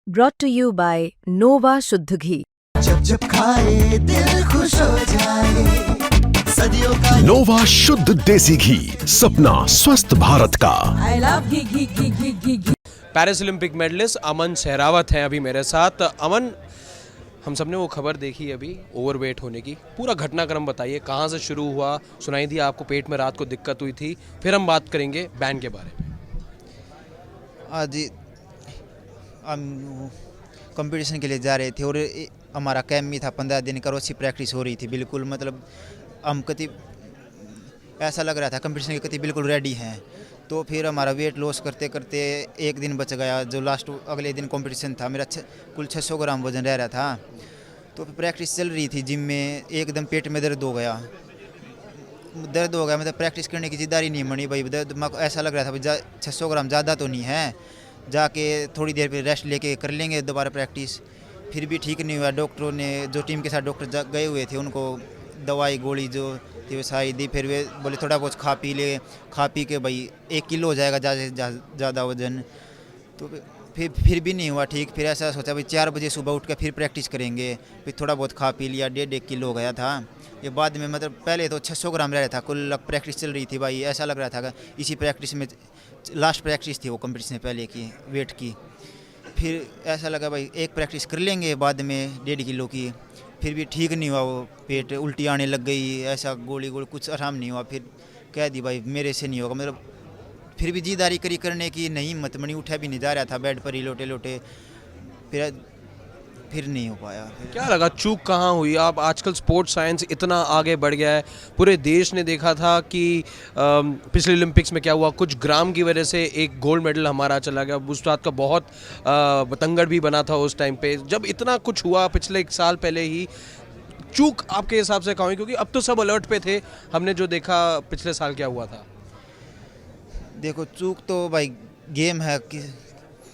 brought to you by Nova शुद्ध घी। जब जब खाए दिल खुश हो जाए, सदियों का नोवा शुद्ध देसी घी, सपना स्वस्थ भारत का। I love ghee ghee ghee ghee ghee ghee. Paris Olympic medallist Aman Sehrawat हैं अभी मेरे साथ। अमन, हम सबने वो खबर देखी अभी ओवरवेट होने की, पूरा घटनाक्रम बताइए, कहाँ से शुरू हुआ? सुनाई दिया आपको पेट में रात को दिक्कत हुई थी, फिर हम बात करेंगे बैन के बारे में। आज हम कंपटीशन के लिए जा रहे थे और हमारा कैम्प भी था 15 दिन का, रोज प्रैक्टिस हो रही थी बिल्कुल। मतलब हम कति ऐसा लग रहा था कंपटीशन के कति बिल्कुल रेडी हैं। तो फिर हमारा वेट लॉस करते करते एक दिन बच गया, जो लास्ट अगले दिन कंपटीशन था। मेरा कुल 600 ग्राम वजन रह रहा था। तो फिर प्रैक्टिस चल रही थी जिम में, एकदम पेट में दर्द हो गया। मतलब प्रैक्टिस करने की जिद्दारी नहीं बनी भाई। दर्द ऐसा लग रहा था भाई 600 ग्राम ज़्यादा तो नहीं है, जाके थोड़ी देर पे रेस्ट लेके कर लेंगे दोबारा प्रैक्टिस। फिर भी ठीक नहीं हुआ। डॉक्टरों ने, जो टीम के साथ डॉक्टर गए हुए थे, उनको दवाई गोली जो थी वो सारी दी। फिर वे बोले थोड़ा बहुत खा पी के भाई 1 किलो हो जाएगा ज़्यादा वजन। तो फिर भी नहीं हुआ ठीक। फिर ऐसा सोचा भाई 4 बजे सुबह उठ कर फिर प्रैक्टिस करेंगे। फिर थोड़ा बहुत खा पी लिया, 1.5 किलो हो गया था ये बाद में। मतलब पहले तो 600 ग्राम रह रहा था, कुल प्रैक्टिस चल रही थी भाई। ऐसा लग रहा था कि इसी प्रैक्टिस में लास्ट प्रैक्टिस थी वो कंपटीशन से पहले की वेट की। फिर ऐसा लगा भाई एक प्रैक्टिस कर लेंगे बाद में 1.5 किलो की। फिर भी ठीक नहीं हुआ, वो पेट उल्टी आने लग गई, ऐसा गोली कुछ आराम नहीं हुआ। फिर कह दी भाई मेरे से नहीं होगा। मतलब फिर भी जिद्दारी करने की नहीं हिम्मत बनी, उठा भी नहीं जा रहा था, बेड पर ही लोटे लोटे। फिर नहीं हो पाया। क्या लगा चूक कहाँ हुई? आप आजकल स्पोर्ट्स साइंस इतना आगे बढ़ गया है, पूरे देश ने देखा था कि पिछले ओलंपिक्स में क्या हुआ, कुछ ग्राम की वजह से एक गोल्ड मेडल हमारा चला गया। उस बात का बहुत बतंगड़ भी बना था उस टाइम पे, जब इतना कुछ हुआ पिछले 1 साल पहले ही। चूक आपके हिसाब से कहाँ हुई? क्योंकि अब तो सब अलर्ट पे थे, हमने जो देखा पिछले साल क्या हुआ था। देखो चूक तो भाई गेम है कि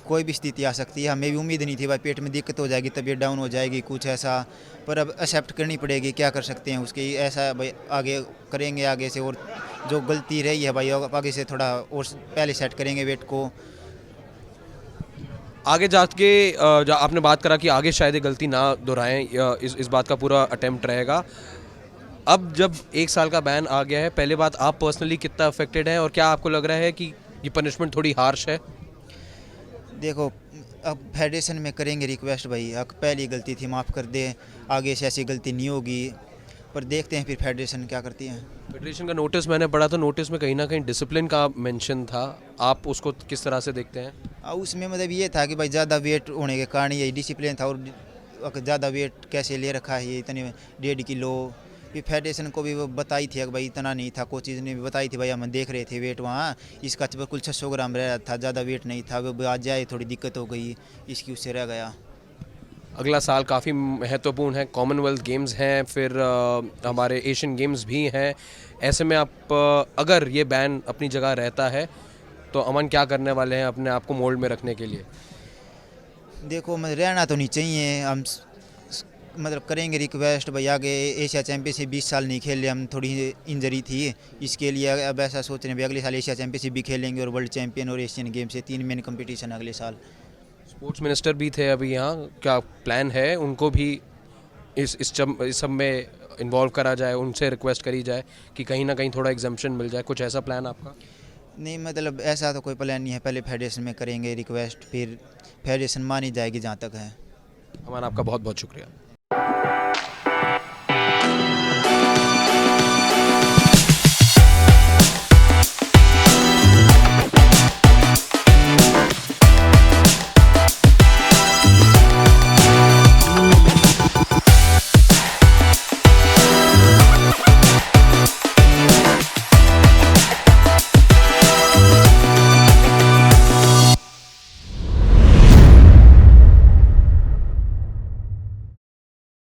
कोई भी स्थिति आ सकती है। हमें भी उम्मीद नहीं थी भाई पेट में दिक्कत हो जाएगी, तबीयत डाउन हो जाएगी कुछ ऐसा। पर अब एक्सेप्ट करनी पड़ेगी, क्या कर सकते हैं उसकी। ऐसा भाई आगे करेंगे, आगे से और जो गलती रही है भाई आगे से थोड़ा और पहले सेट करेंगे वेट को। आगे जाके आपने बात करा कि आगे शायद ये गलती ना दोहराएं, इस बात का पूरा अटेम्प्ट रहेगा। अब जब 1 साल का बैन आ गया है, पहले बात आप पर्सनली कितना अफेक्टेड हैं और क्या आपको लग रहा है कि ये पनिशमेंट थोड़ी हार्श है? देखो अब फेडरेशन में करेंगे रिक्वेस्ट भाई, पहली गलती थी माफ़ कर दे, आगे से ऐसी गलती नहीं होगी। पर देखते हैं फिर फेडरेशन क्या करती है। फेडरेशन का नोटिस मैंने पढ़ा था, नोटिस में कहीं ना कहीं डिसिप्लिन का मेंशन था, आप उसको किस तरह से देखते हैं? उसमें मतलब ये था कि भाई ज़्यादा वेट होने के कारण यही डिसिप्लिन था। और ज़्यादा वेट कैसे ले रखा है ये इतने 1.5 किलो। फिर फेडरेशन को भी वो बताई थी कि भाई इतना नहीं था, कोचेज ने भी बताई थी भाई हम देख रहे थे वेट वहाँ, इसका कुल 600 ग्राम रह रहा था, ज़्यादा वेट नहीं था। वो आज जाए थोड़ी दिक्कत हो गई, इसकी उससे रह गया। अगला साल काफ़ी महत्वपूर्ण है, कॉमनवेल्थ गेम्स हैं, फिर हमारे एशियन गेम्स भी हैं। ऐसे में आप अगर ये बैन अपनी जगह रहता है तो अमन क्या करने वाले हैं अपने आप को मोल्ड में रखने के लिए? देखो मतलब रहना तो नहीं चाहिए, हम मतलब करेंगे रिक्वेस्ट भाई। आगे एशिया चैंपियनशिप 20 साल नहीं खेले हम, थोड़ी इंजरी थी इसके लिए। अब ऐसा सोच रहे हैं भाई अगले साल एशिया चैंपियनशिप भी खेलेंगे और वर्ल्ड चैंपियन और एशियन गेम से 3 मेन कंपटीशन अगले साल। स्पोर्ट्स मिनिस्टर भी थे अभी यहाँ, क्या प्लान है उनको भी इस सब में इन्वॉल्व करा जाए, उनसे रिक्वेस्ट करी जाए कि कहीं ना कहीं थोड़ा एग्जम्पशन मिल जाए? कुछ ऐसा प्लान आपका? नहीं मतलब ऐसा तो कोई प्लान नहीं है, पहले फेडरेशन में करेंगे रिक्वेस्ट, फिर फेडरेशन मानी जाएगी जहाँ तक है। अमन, आपका बहुत बहुत शुक्रिया।